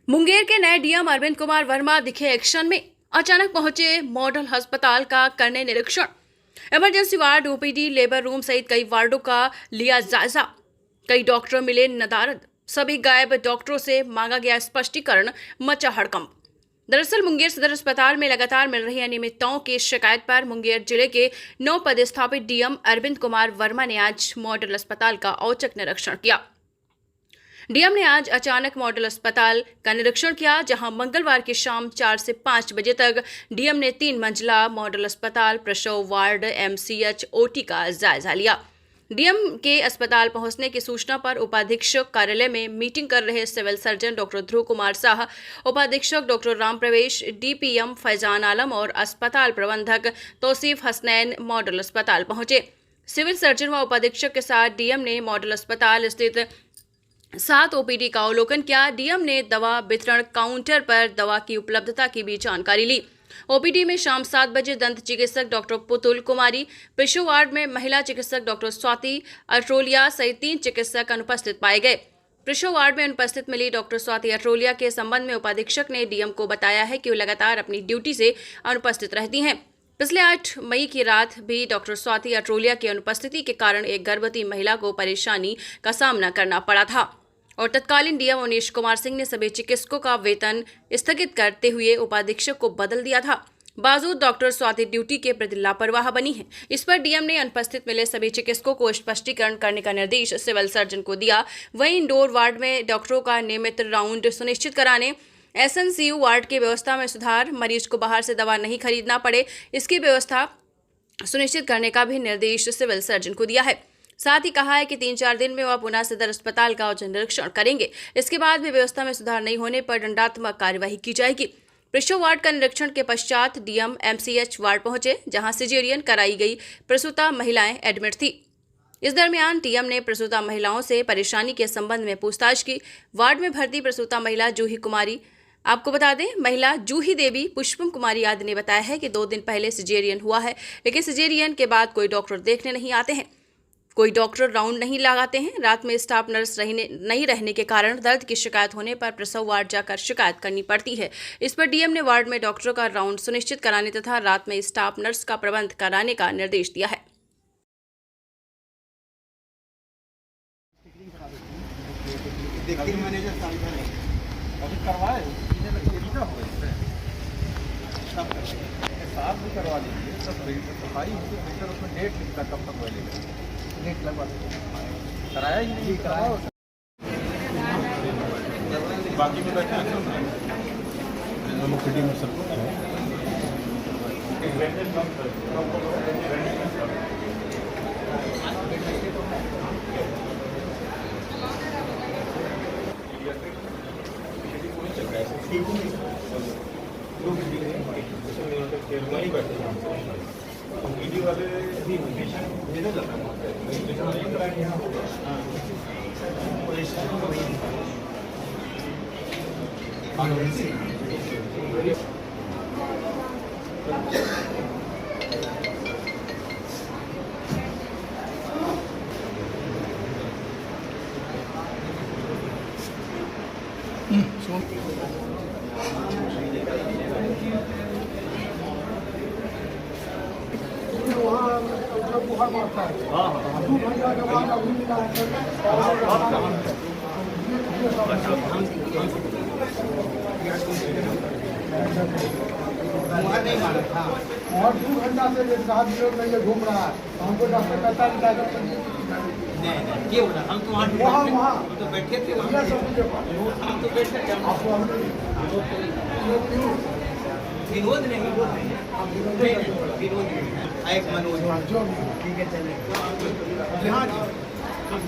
मुंगेर के नए डीएम अरविंद कुमार वर्मा दिखे एक्शन में। अचानक पहुंचे मॉडल अस्पताल का करने निरीक्षण। Emergency ward, OPD, labour room सहित कई वार्डों का लिया जायजा। कई डॉक्टर मिले नदारद। सभी गायब डॉक्टरों से मांगा गया स्पष्टीकरण। मचा हड़कंप। दरअसल मुंगेर सदर अस्पताल में लगातार मिल रही अनियमितताओं की शिकायत पर मुंगेर जिले के 9 पदस्थापित डीएम अरविंद कुमार वर्मा ने आज मॉडल अस्पताल का औचक निरीक्षण किया। डीएम ने आज अचानक मॉडल अस्पताल का निरीक्षण किया, जहां मंगलवार की शाम 4 से 5 बजे तक डीएम ने 3 मंजिला मॉडल अस्पताल, प्रसव वार्ड, एमसीएच, ओटी का जायजा लिया। डीएम के अस्पताल पहुंचने की सूचना पर उपाधीक्षक कार्यालय में मीटिंग कर रहे सिविल सर्जन डॉक्टर ध्रुव कुमार शाह, उपाधीक्षक डॉक्टर राम प्रवेश, डीपीएम फैजान आलम और अस्पताल प्रबंधक तौसीफ हसनैन मॉडल अस्पताल पहुंचे। सिविल सर्जन व उपाधीक्षक के साथ डीएम ने मॉडल अस्पताल स्थित 7 ओपीडी का अवलोकन किया। डीएम ने दवा वितरण काउंटर पर दवा की उपलब्धता की भी जानकारी ली। ओपीडी में शाम 7 बजे दंत चिकित्सक डॉक्टर पुतुल कुमारी, प्रसव वार्ड में महिला चिकित्सक डॉक्टर स्वाति अट्रोलिया सहित 3 चिकित्सक अनुपस्थित पाए गए। प्रसव वार्ड में अनुपस्थित मिली डॉक्टर स्वाति अट्रोलिया के संबंध में उपाधीक्षक ने डीएम को बताया है कि वो लगातार अपनी ड्यूटी से अनुपस्थित रहती हैं। पिछले 8 मई की रात भी डॉक्टर स्वाति अट्रोलिया की अनुपस्थिति के कारण एक गर्भवती महिला को परेशानी का सामना करना पड़ा था और तत्कालीन डीएम अवनीश कुमार सिंह ने सभी चिकित्सकों का वेतन स्थगित करते हुए उपाधीक्षक को बदल दिया था। बावजूद डॉक्टर स्वाति ड्यूटी के प्रति लापरवाह बनी है। इस पर डीएम ने अनुपस्थित मिले सभी चिकित्सकों को स्पष्टीकरण करने का निर्देश सिविल सर्जन को दिया। वहीं इंडोर वार्ड में डॉक्टरों का नियमित राउंड सुनिश्चित कराने, एसएनसीयू वार्ड की व्यवस्था में सुधार, मरीज को बाहर से दवा नहीं खरीदना पड़े, इसकी व्यवस्था सुनिश्चित करने का भी निर्देश सिविल सर्जन को दिया है। साथ ही कहा है कि 3-4 दिन में वह पुनः सदर अस्पताल का औचक निरीक्षण करेंगे। इसके बाद भी व्यवस्था में सुधार नहीं होने पर दंडात्मक कार्यवाही की जाएगी। प्रसव वार्ड का निरीक्षण के पश्चात डीएम एमसीएच वार्ड पहुंचे, जहां सिजेरियन कराई गई प्रसूता महिलाएं एडमिट थी। इस दरमियान डीएम ने प्रसूता महिलाओं से परेशानी के संबंध में पूछताछ की। वार्ड में भर्ती प्रसूता महिला जूही कुमारी, आपको बता दें, महिला जूही देवी, पुष्पम कुमारी आदि ने बताया है कि 2 दिन पहले सिजेरियन हुआ है, लेकिन सिजेरियन के बाद कोई डॉक्टर देखने नहीं आते हैं, कोई डॉक्टर राउंड नहीं लगाते हैं। रात में स्टाफ नर्स नहीं रहने के कारण दर्द की शिकायत होने पर प्रसव वार्ड जाकर शिकायत करनी पड़ती है। इस पर डीएम ने वार्ड में डॉक्टरों का राउंड सुनिश्चित कराने तथा रात में स्टाफ नर्स का प्रबंध कराने का निर्देश दिया है। डेट लगवा कराया ही नहीं कराया। बाकी में बैठे हैं फिटिंग में सब वीडियो वाले भी भेजा जाता है। बुखार मारता है। हाँ 2 घंटा के बाद अभी मिला नहीं मारा था और 2 घंटा से 7 मिनट में ये घूम रहा है। हमको डॉक्टर कहता नहीं, क्यों ना हम तो वहाँ तो बैठे थे, हम तो बैठे थे। विनोद नहीं, एक मनोज ठीक है, चलेगा।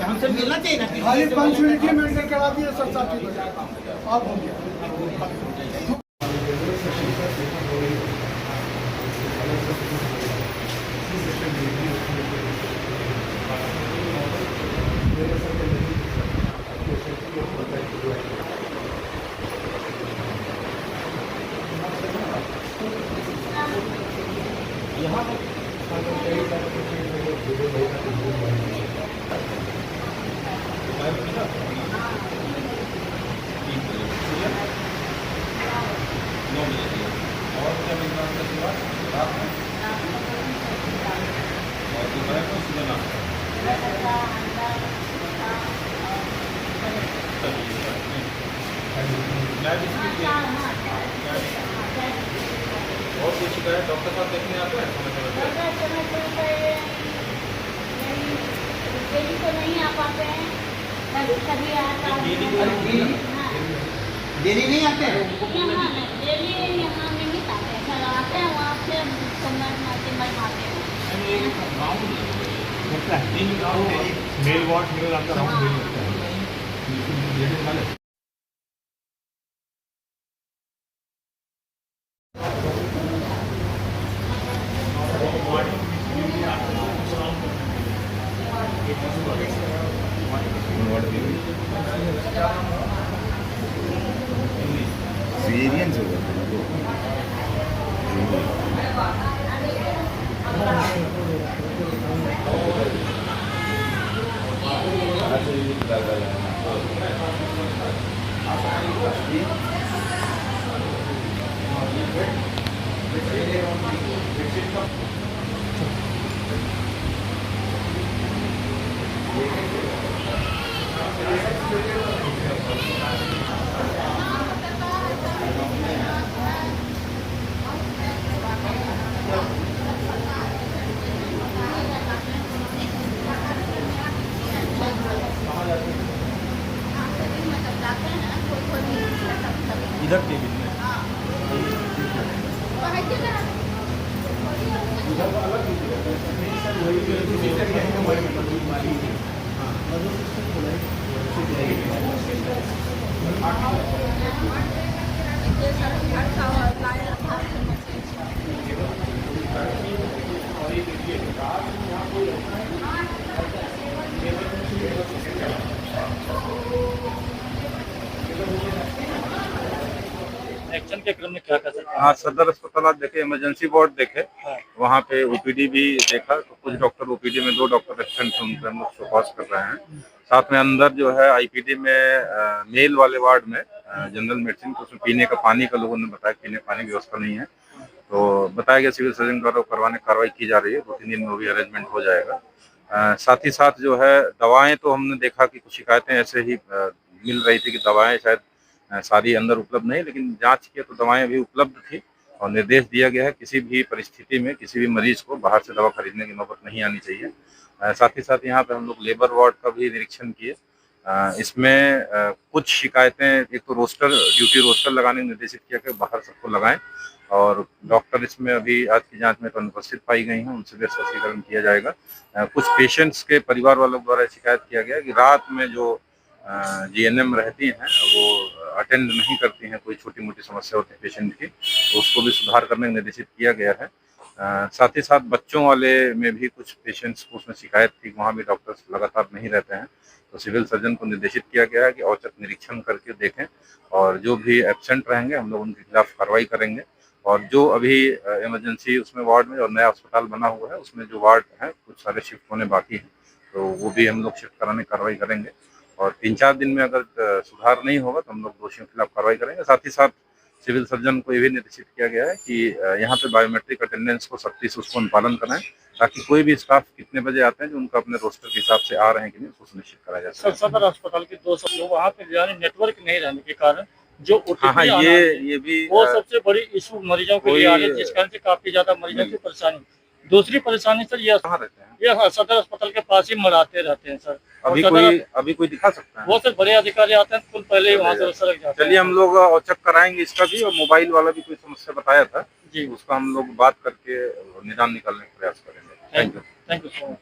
हमसे मिलना चाहिए ना, खाली पंक्चुअलिटी मेंटेन करा दिए, सब चीज हो जाएगा। अब हो गया। यहाँ और दोपहर को सुबह नाश्ता। क्या बिस्किट दिया? और कुछ शिकायत डॉक्टर साहब देखने आते हैं समय पे? डेली तो नहीं आ पाते हैं, कभी आता है। डेली नहीं आते हैं? यहाँ डेली यहाँ नहीं आते हैं, सर आते हैं वहाँ से मारते हैं। मेल वॉट मेल आपका राउंड मेल लगता है। सीरियस हो गया इधर केबिन में एक्शन के क्रम में क्या कर सकते हैं? हाँ, सदर अस्पताल आप देखे, इमरजेंसी वार्ड देखे, हाँ। वहाँ पे ओपीडी भी देखा तो कुछ डॉक्टर ओपीडी में, 2 डॉक्टर एब्सेंट थे, उनसे हम लोग सुपरवाइज कर रहे हैं। साथ में अंदर जो है आईपीडी में मेल वाले वार्ड में जनरल मेडिसिन को उसमें पीने का पानी का लोगों ने बताया, पीने पानी की व्यवस्था नहीं है, तो बताया गया सिविल सर्जन द्वारा करवाने कार्रवाई की जा रही है, 2-3 दिन में वो भी अरेंजमेंट हो जाएगा। साथ ही साथ जो है दवाएं, तो हमने देखा कि कुछ शिकायतें ऐसे ही मिल रही थी कि दवाएं शायद सारी अंदर उपलब्ध नहीं, लेकिन जांच किया तो दवाएं भी उपलब्ध थी और निर्देश दिया गया है किसी भी परिस्थिति में किसी भी मरीज को बाहर से दवा खरीदने की नौबत नहीं आनी चाहिए। साथ ही साथ यहाँ पे हम लोग लेबर वार्ड का भी निरीक्षण किए। इसमें कुछ शिकायतें, एक तो रोस्टर, ड्यूटी रोस्टर लगाने को निर्देशित किया कि बाहर सबको लगाएं, और डॉक्टर इसमें अभी आज की जांच में तो अनुपस्थित पाई गई हैं, उनसे भी स्पष्टीकरण किया जाएगा। कुछ पेशेंट्स के परिवार वालों द्वारा शिकायत किया गया कि रात में जो जीएनएम रहती हैं वो अटेंड नहीं करती हैं, कोई छोटी मोटी समस्या होती है पेशेंट की, तो उसको भी सुधार करने का निर्देशित किया गया है। साथ ही साथ बच्चों वाले में भी कुछ पेशेंट्स को उसमें शिकायत थी, वहाँ भी डॉक्टर्स लगातार नहीं रहते हैं, तो सिविल सर्जन को निर्देशित किया गया है कि औचक निरीक्षण करके देखें, और जो भी एब्सेंट रहेंगे हम लोग उनके खिलाफ कार्रवाई करेंगे। और जो अभी इमरजेंसी उसमें वार्ड में और नया अस्पताल बना हुआ है उसमें जो वार्ड है कुछ सारे शिफ्ट होने बाकी हैं, तो वो भी हम लोग शिफ्ट कराने की कार्रवाई करेंगे, और 3-4 दिन में अगर सुधार नहीं होगा तो हम लोग दोषियों के खिलाफ कार्रवाई करेंगे। साथ ही साथ सिविल सर्जन को ये भी निर्देशित किया गया है कि यहाँ पे बायोमेट्रिक अटेंडेंस को सख्ती से उसको अनुपालन कराएं, ताकि कोई भी स्टाफ कितने बजे आते हैं जो उनका अपने रोस्टर के हिसाब से आ रहे हैं कि नहीं, उसको सुनिश्चित कराया जा सके। सदर अस्पताल के 200 लोग वहाँ पे जाने नेटवर्क नहीं रहने के कारण जो हाँ, ये भी वो सबसे बड़ी इशू मरीजों के लिए आ रही है, जिस कारण से काफी ज्यादा मरीजों की परेशानी। दूसरी परेशानी सर ये कहाँ रहते हैं? ये सदर अस्पताल के पास ही मराते रहते हैं सर। अभी कोई दिखा सकता है? वो सर बड़े अधिकारी आते हैं, कुल पहले ही वहाँ से सड़क जाते हैं। चलिए हम लोग औचक कराएंगे इसका भी, और मोबाइल वाला भी कोई समस्या बताया था जी, उसका हम लोग बात करके निदान निकालने का प्रयास करेंगे। Thank you. Thank you so much.